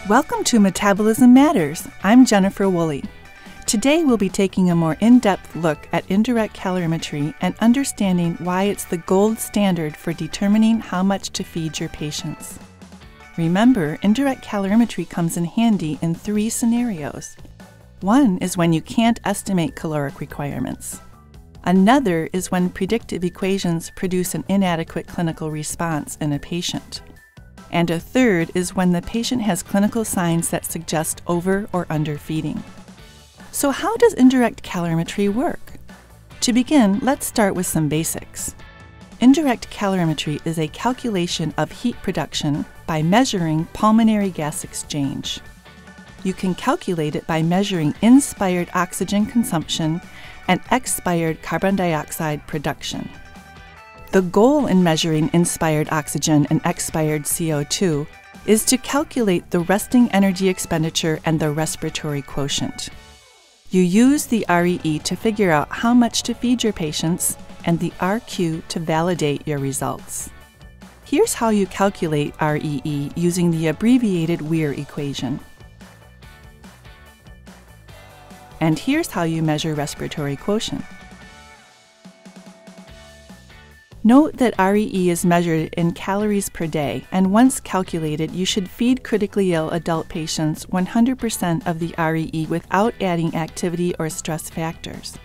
Welcome to Metabolism Matters. I'm Jennifer Wooley. Today we'll be taking a more in-depth look at indirect calorimetry and understanding why it's the gold standard for determining how much to feed your patients. Remember, indirect calorimetry comes in handy in 3 scenarios. One is when you can't estimate caloric requirements. Another is when predictive equations produce an inadequate clinical response in a patient. And a third is when the patient has clinical signs that suggest over or under feeding. So how does indirect calorimetry work? To begin, let's start with some basics. Indirect calorimetry is a calculation of heat production by measuring pulmonary gas exchange. You can calculate it by measuring inspired oxygen consumption and expired carbon dioxide production. The goal in measuring inspired oxygen and expired CO2 is to calculate the resting energy expenditure and the respiratory quotient. You use the REE to figure out how much to feed your patients and the RQ to validate your results. Here's how you calculate REE using the abbreviated Weir equation. And here's how you measure respiratory quotient. Note that REE is measured in calories per day, and once calculated, you should feed critically ill adult patients 100% of the REE without adding activity or stress factors.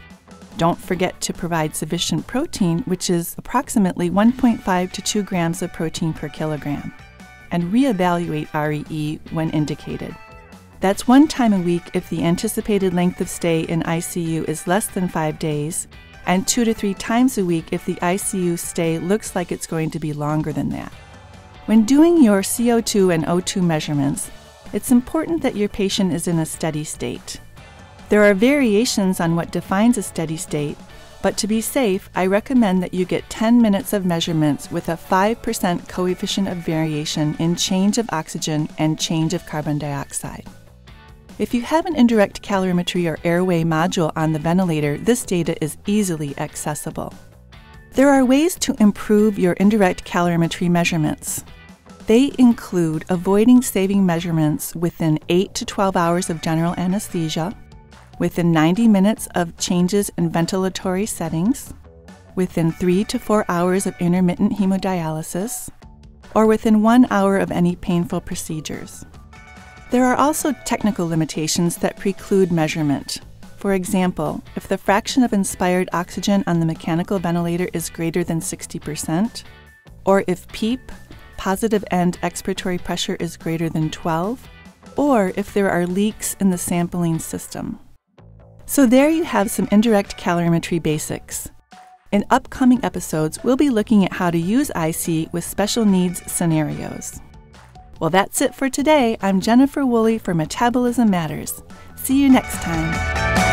Don't forget to provide sufficient protein, which is approximately 1.5 to 2 grams of protein per kilogram, and reevaluate REE when indicated. That's 1 time a week if the anticipated length of stay in ICU is less than 5 days, and 2 to 3 times a week if the ICU stay looks like it's going to be longer than that. When doing your CO2 and O2 measurements, it's important that your patient is in a steady state. There are variations on what defines a steady state, but to be safe, I recommend that you get 10 minutes of measurements with a 5% coefficient of variation in change of oxygen and change of carbon dioxide. If you have an indirect calorimetry or airway module on the ventilator, this data is easily accessible. There are ways to improve your indirect calorimetry measurements. They include avoiding saving measurements within 8 to 12 hours of general anesthesia, within 90 minutes of changes in ventilatory settings, within 3 to 4 hours of intermittent hemodialysis, or within 1 hour of any painful procedures. There are also technical limitations that preclude measurement. For example, if the fraction of inspired oxygen on the mechanical ventilator is greater than 60%, or if PEEP, positive end expiratory pressure, is greater than 12, or if there are leaks in the sampling system. So there you have some indirect calorimetry basics. In upcoming episodes, we'll be looking at how to use IC with special needs scenarios. Well, that's it for today. I'm Jennifer Wooley for Metabolism Matters. See you next time.